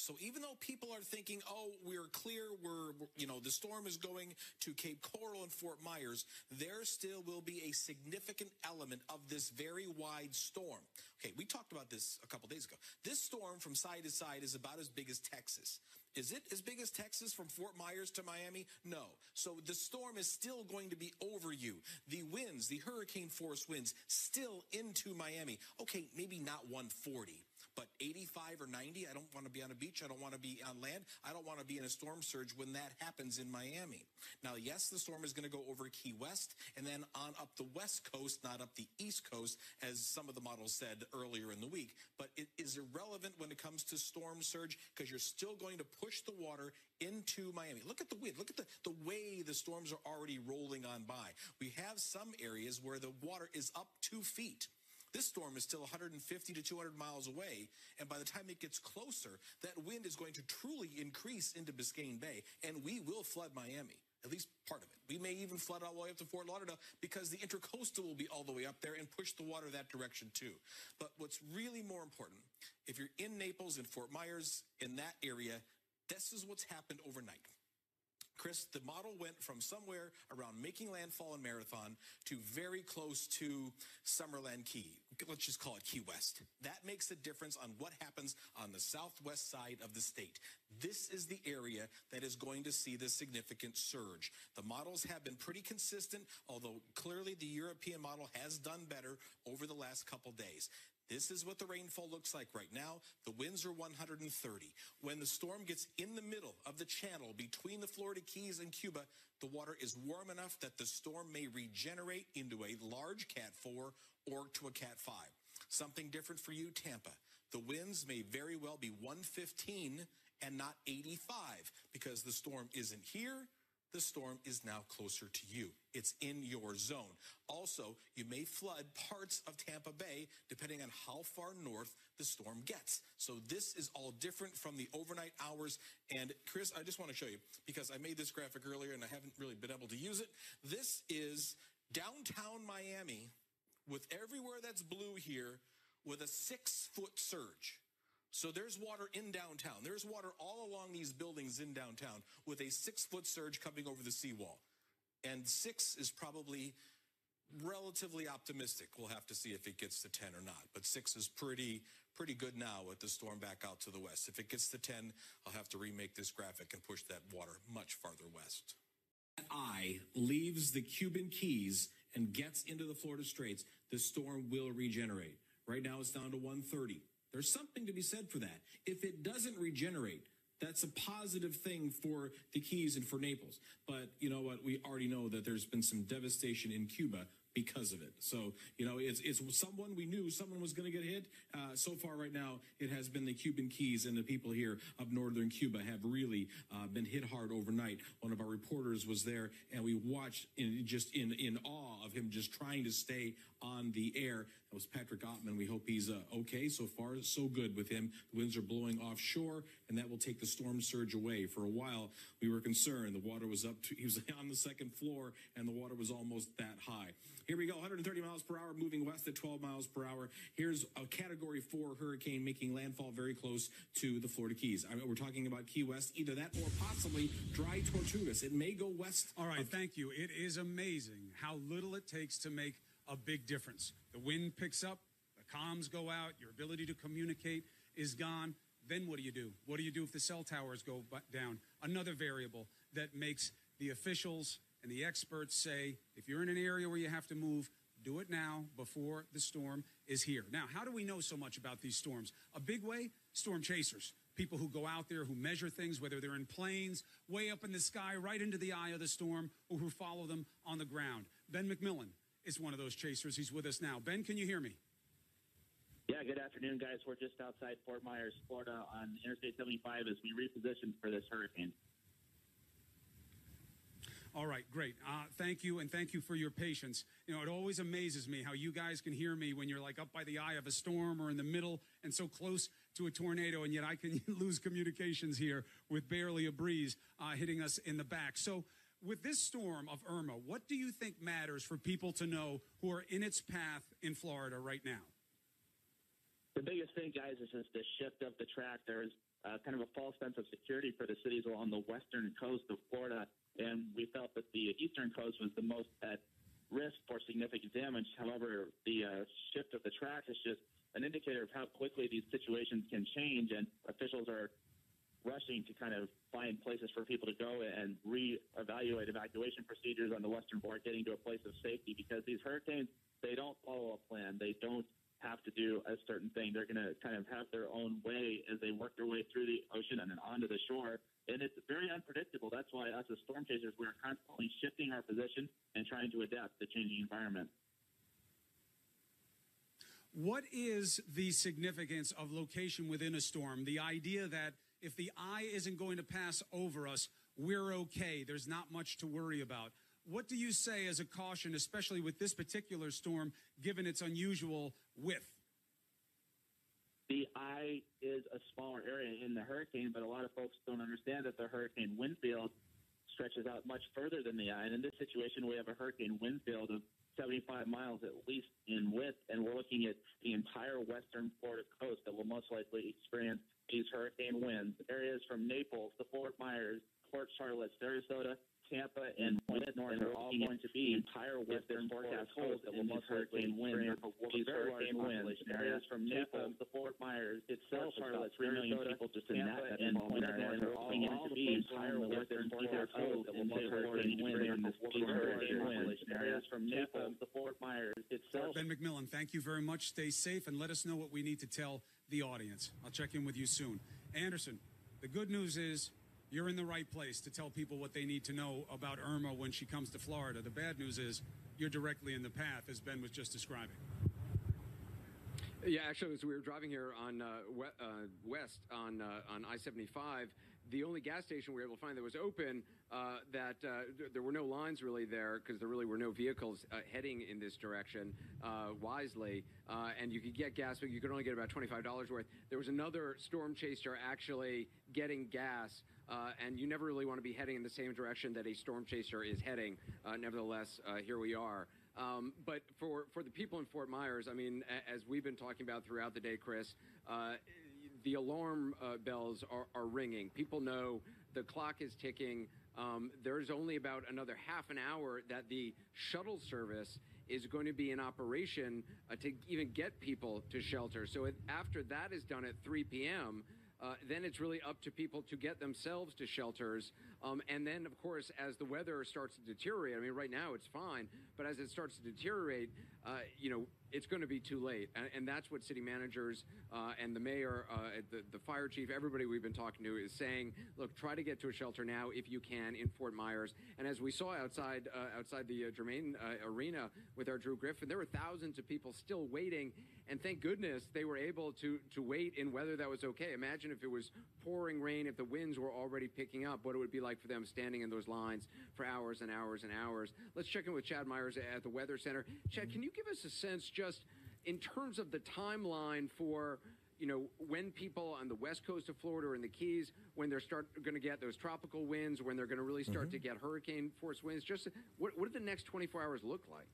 So even though people are thinking, oh, we're clear, the storm is going to Cape Coral and Fort Myers, there still will be a significant element of this very wide storm. Okay, we talked about this a couple days ago. This storm from side to side is about as big as Texas. Is it as big as Texas from Fort Myers to Miami? No. So the storm is still going to be over you. The winds, the hurricane force winds, still into Miami. Okay, maybe not 140, but 85 or 90. I don't want to be on a beach. I don't want to be on land. I don't want to be in a storm surge when that happens in Miami. Now, yes, the storm is going to go over Key West and then on up the West Coast, not up the East Coast, as some of the models said earlier in the week. But it is irrelevant when it comes to storm surge because you're still going to push the water into Miami. Look at the wind. Look at the way the storms are already rolling on by. We have some areas where the water is up 2 feet. This storm is still 150 to 200 miles away, and by the time it gets closer, that wind is going to truly increase into Biscayne Bay, and we will flood Miami, at least part of it. We may even flood all the way up to Fort Lauderdale because the intercoastal will be all the way up there and push the water that direction too. But what's really more important, if you're in Naples and Fort Myers, in that area, this is what's happened overnight. Chris, the model went from somewhere around making landfall in Marathon to very close to Summerland Key. Let's just call it Key West. That makes a difference on what happens on the southwest side of the state. This is the area that is going to see the significant surge. The models have been pretty consistent, although clearly the European model has done better over the last couple days. This is what the rainfall looks like right now. The winds are 130. When the storm gets in the middle of the channel between the Florida Keys and Cuba, the water is warm enough that the storm may regenerate into a large Cat 4 or to a Cat 5. Something different for you, Tampa. The winds may very well be 115 and not 85 because the storm isn't here. The storm is now closer to you. It's in your zone. Also, you may flood parts of Tampa Bay depending on how far north the storm gets. So this is all different from the overnight hours. And Chris, I just want to show you because I made this graphic earlier and I haven't really been able to use it. This is downtown Miami with everywhere that's blue here with a 6-foot surge. So there's water in downtown. There's water all along these buildings in downtown with a 6-foot surge coming over the seawall. And 6 is probably relatively optimistic. We'll have to see if it gets to 10 or not. But 6 is pretty good now with the storm back out to the west. If it gets to 10, I'll have to remake this graphic and push that water much farther west. That eye leaves the Cuban Keys and gets into the Florida Straits, the storm will regenerate. Right now it's down to 130. There's something to be said for that. If it doesn't regenerate, that's a positive thing for the Keys and for Naples. But you know what? We already know that there's been some devastation in Cuba because of it. So, it's someone we knew someone was going to get hit. So far right now, it has been the Cuban Keys, and the people here of northern Cuba have really been hit hard overnight. One of our reporters was there, and we watched in awe of him just trying to stay on the air. That was Patrick Ottman. We hope he's okay. So far, so good with him. The winds are blowing offshore, and that will take the storm surge away. For a while, we were concerned. The water was he was on the second floor, and the water was almost that high. Here we go, 130 miles per hour, moving west at 12 miles per hour. Here's a Category 4 hurricane making landfall very close to the Florida Keys. We're talking about Key West, either that or possibly dry Tortugas. It may go west. All right, thank you. It is amazing how little it takes to make a big difference. The wind picks up, the comms go out, your ability to communicate is gone. Then what do you do? What do you do if the cell towers go down? Another variable that makes the officials and the experts say, if you're in an area where you have to move, do it now before the storm is here. Now, how do we know so much about these storms? A big way, storm chasers. People who go out there, who measure things, whether they're in planes, way up in the sky, right into the eye of the storm, or who follow them on the ground. Ben McMillan is one of those chasers. He's with us now. Ben, can you hear me? Yeah, good afternoon, guys. We're just outside Fort Myers, Florida, on Interstate 75 as we reposition for this hurricane. All right, great. Thank you, and thank you for your patience. You know, it always amazes me how you guys can hear me when you're like up by the eye of a storm or in the middle and so close to a tornado, and yet I can lose communications here with barely a breeze hitting us in the back. So with this storm of Irma, what do you think matters for people to know who are in its path in Florida right now? The biggest thing, guys, is just the shift of the track. There's kind of a false sense of security for the cities along the western coast of Florida, and we felt that the eastern coast was the most at risk for significant damage. However, the shift of the track is just an indicator of how quickly these situations can change, and officials are rushing to kind of find places for people to go and reevaluate evacuation procedures on the western border, getting to a place of safety, because these hurricanes, they don't follow a plan. They don't have to do a certain thing. They're going to kind of have their own way as they work their way through the ocean and then onto the shore. And it's very unpredictable. That's why us as storm chasers, we're constantly shifting our position and trying to adapt to the changing environment. What is the significance of location within a storm? The idea that if the eye isn't going to pass over us, we're okay. There's not much to worry about. What do you say as a caution, especially with this particular storm, given its unusual width? The eye is a smaller area in the hurricane, but a lot of folks don't understand that the hurricane wind field stretches out much further than the eye. And in this situation, we have a hurricane wind field of 75 miles at least in width, and we're looking at the entire western Florida coast that will most likely experience these hurricane winds. Areas from Naples to Fort Myers, Port Charlotte, Sarasota, Tampa, and Point North are all going to be entire western forecast coast that will most likely experience these hurricane winds. Areas from Naples to Fort Myers itself, Charlotte, 3 million people just in that, and Point North are all going to be entire western forecast coast that will most likely experience these hurricane winds. Areas from Naples to Fort Myers itself. Ben McMillan, thank you very much. Stay safe and let us know what we need to tell the audience. I'll check in with you soon. Anderson, the good news is you're in the right place to tell people what they need to know about Irma when she comes to Florida. The bad news is you're directly in the path, as Ben was just describing. Yeah, actually, as we were driving here on west on I-75, the only gas station we were able to find that was open, there were no lines really there because there really were no vehicles heading in this direction wisely, and you could get gas, but you could only get about $25 worth. There was another storm chaser actually getting gas, and you never really want to be heading in the same direction that a storm chaser is heading. Nevertheless, here we are. But for the people in Fort Myers, I mean, as we've been talking about throughout the day, Chris, the alarm bells are ringing. People know the clock is ticking. There's only about another half an hour that the shuttle service is going to be in operation to even get people to shelter. So after that is done at 3 p.m., then it's really up to people to get themselves to shelters. And then, of course, as the weather starts to deteriorate, I mean, right now it's fine, but as it starts to deteriorate, it's going to be too late. And that's what city managers and the mayor, the fire chief, everybody we've been talking to is saying, look, try to get to a shelter now if you can in Fort Myers. And as we saw outside the Germain Arena with our Drew Griffin, there were thousands of people still waiting. And thank goodness they were able to wait in weather that was okay. Imagine if it was pouring rain, if the winds were already picking up, what it would be like for them standing in those lines for hours and hours and hours. Let's check in with Chad Myers at the Weather Center. Chad, can you give us a sense just in terms of the timeline for, when people on the west coast of Florida or in the Keys, when they're going to get those tropical winds, when they're going to really start to get hurricane force winds, just what do the next 24 hours look like?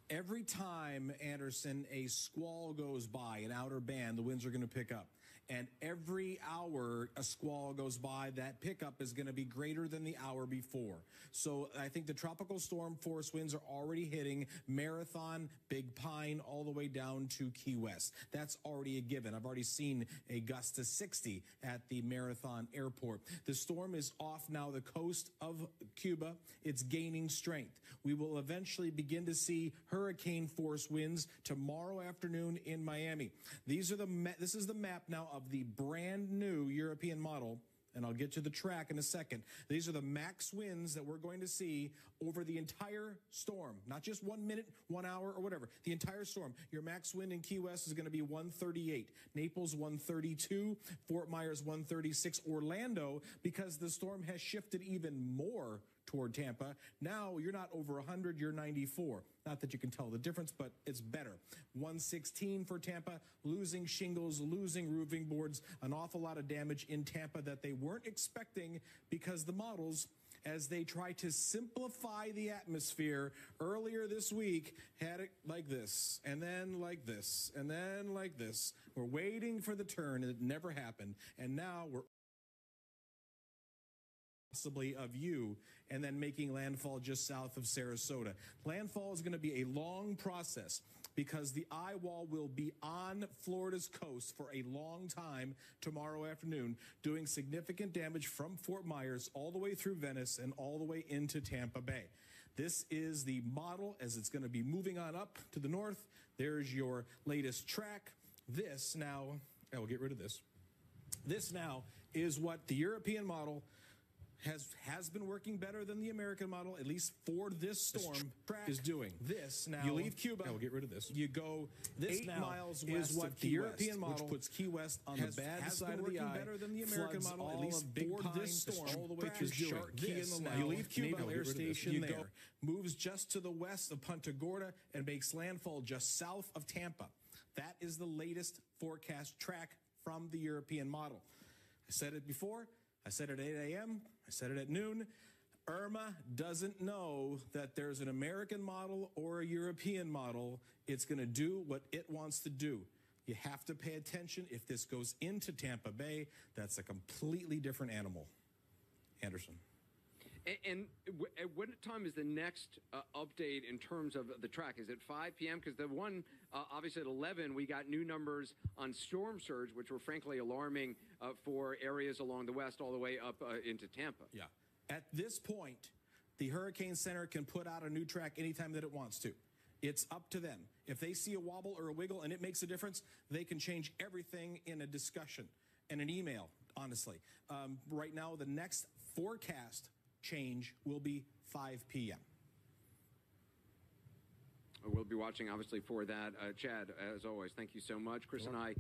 Every time, Anderson, a squall goes by, an outer band, the winds are going to pick up. And every hour a squall goes by, that pickup is going to be greater than the hour before. So I think the tropical storm force winds are already hitting Marathon, Big Pine, all the way down to Key West. That's already a given. I've already seen a gust to 60 at the Marathon airport. The storm is off now the coast of Cuba. It's gaining strength. We will eventually begin to see hurricane force winds tomorrow afternoon in Miami. This is the map now of the brand new European model, and I'll get to the track in a second. These are the max winds that we're going to see over the entire storm, not just 1 minute, 1 hour, or whatever. The entire storm. Your max wind in Key West is going to be 138. Naples, 132. Fort Myers, 136. Orlando, because the storm has shifted even more toward Tampa. Now you're not over 100, you're 94. Not that you can tell the difference, but it's better. 116 for Tampa, losing shingles, losing roofing boards, an awful lot of damage in Tampa that they weren't expecting because the models, as they try to simplify the atmosphere earlier this week, had it like this, and then like this, and then like this. We're waiting for the turn, and it never happened. And now we're possibly of you, and then making landfall just south of Sarasota. Landfall is going to be a long process because the eye wall will be on Florida's coast for a long time tomorrow afternoon, doing significant damage from Fort Myers all the way through Venice and all the way into Tampa Bay. This is the model as it's going to be moving on up to the north. There's your latest track. This now, I will get rid of this. This now is what the European model has been working better than the American model, at least for this storm is doing. This now, you leave Cuba. I will get rid of this. You go this 8 miles west is what the European model, which puts Key West on the bad side of the eye, better than the American model, at least for this storm, all the way through Shark Key in the you leave Cuba Air Station there, moves just to the west of Punta Gorda and makes landfall just south of Tampa. That is the latest forecast track from the European model. I said it before. I said it at 8 a.m. I said it at noon. Irma doesn't know that there's an American model or a European model. It's going to do what it wants to do. You have to pay attention. If this goes into Tampa Bay, that's a completely different animal. Anderson. And at what time is the next update in terms of the track? Is it 5 p.m.? Because the one, obviously at 11, we got new numbers on storm surge, which were frankly alarming for areas along the west all the way up into Tampa. Yeah. At this point, the Hurricane Center can put out a new track anytime that it wants to. It's up to them. If they see a wobble or a wiggle and it makes a difference, they can change everything in a discussion and an email, honestly. Right now, the next forecast change will be 5 p.m. We'll be watching, obviously, for that. Chad, as always, thank you so much. Chris and I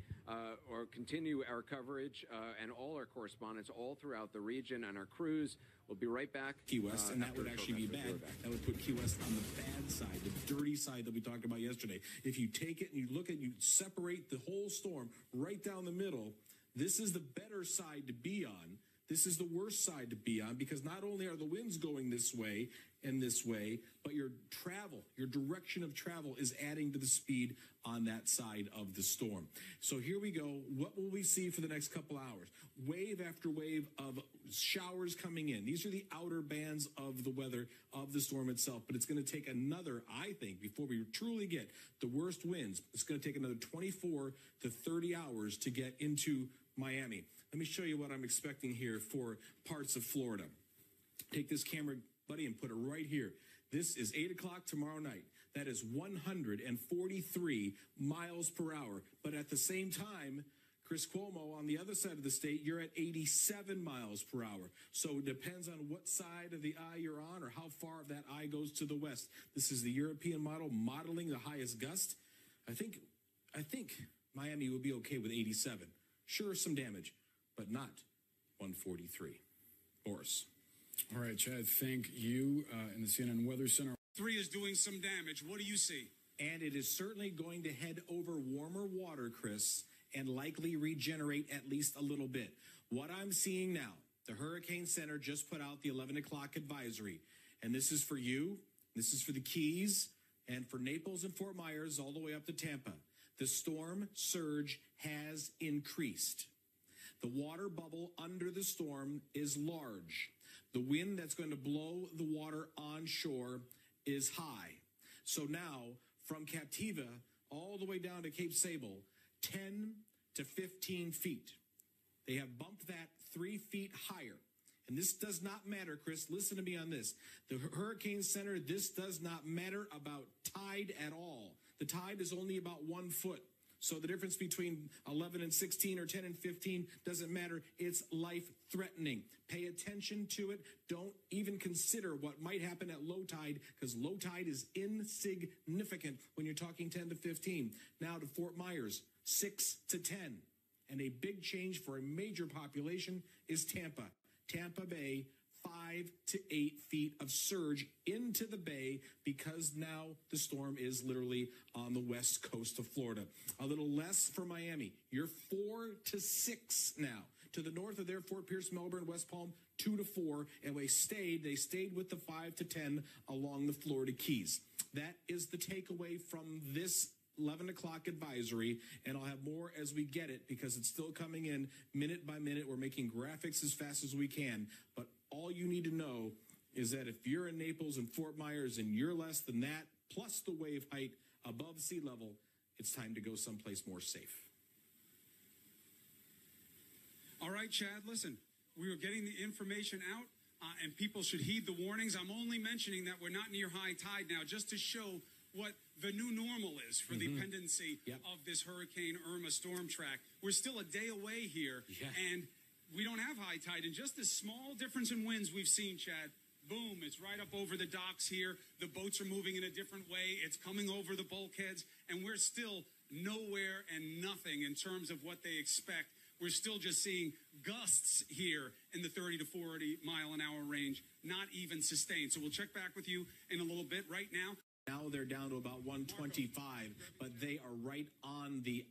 continue our coverage and all our correspondence all throughout the region, and our crews will be right back. Key West, and that would actually be bad. That would put Key West on the bad side, the dirty side that we talked about yesterday. If you take it and you look at, you separate the whole storm right down the middle, this is the better side to be on. This is the worst side to be on because not only are the winds going this way and this way, but your travel, your direction of travel is adding to the speed on that side of the storm. So here we go. What will we see for the next couple hours? Wave after wave of showers coming in. These are the outer bands of the weather of the storm itself, but it's going to take another, I think, before we truly get the worst winds, it's going to take another 24 to 30 hours to get into Miami. Let me show you what I'm expecting here for parts of Florida. Take this camera, buddy, and put it right here. This is 8 o'clock tomorrow night. That is 143 miles per hour. But at the same time, Chris Cuomo, on the other side of the state, you're at 87 miles per hour. So it depends on what side of the eye you're on or how far that eye goes to the west. This is the European model modeling the highest gust. I think Miami will be okay with 87. Sure, some damage, but not 143. Boris. All right, Chad, thank you. In the CNN Weather Center. 3 is doing some damage. What do you see? And it is certainly going to head over warmer water, Chris, and likely regenerate at least a little bit. What I'm seeing now, the Hurricane Center just put out the 11 o'clock advisory. And this is for you, this is for the Keys, and for Naples and Fort Myers all the way up to Tampa. The storm surge has increased. The water bubble under the storm is large. The wind that's going to blow the water onshore is high. So now, from Captiva all the way down to Cape Sable, 10 to 15 feet. They have bumped that 3 feet higher. And this does not matter, Chris. Listen to me on this. The Hurricane Center, this does not matter about tide at all. The tide is only about 1 foot. So the difference between 11 and 16 or 10 and 15 doesn't matter. It's life-threatening. Pay attention to it. Don't even consider what might happen at low tide, because low tide is insignificant when you're talking 10 to 15. Now to Fort Myers, 6 to 10. And a big change for a major population is Tampa. Tampa Bay, 5 to 8 feet of surge into the bay because now the storm is literally on the west coast of Florida. A little less for Miami. You're 4 to 6 now. To the north of there, Fort Pierce, Melbourne, West Palm, 2 to 4. And they stayed with the 5 to 10 along the Florida Keys. That is the takeaway from this 11 o'clock advisory, and I'll have more as we get it because it's still coming in minute by minute. We're making graphics as fast as we can, but All you need to know is that if you're in Naples and Fort Myers and you're less than that, plus the wave height above sea level, it's time to go someplace more safe. All right, Chad, listen, we are getting the information out, and people should heed the warnings. I'm only mentioning that we're not near high tide now, just to show what the new normal is for the pendency of this Hurricane Irma storm track. We're still a day away here, and we don't have high tide. And just this small difference in winds we've seen, Chad, boom, it's right up over the docks here. The boats are moving in a different way. It's coming over the bulkheads, and we're still nowhere and nothing in terms of what they expect. We're still just seeing gusts here in the 30 to 40 mile an hour range, not even sustained. So we'll check back with you in a little bit. Right now, they're down to about 125, but they are right on the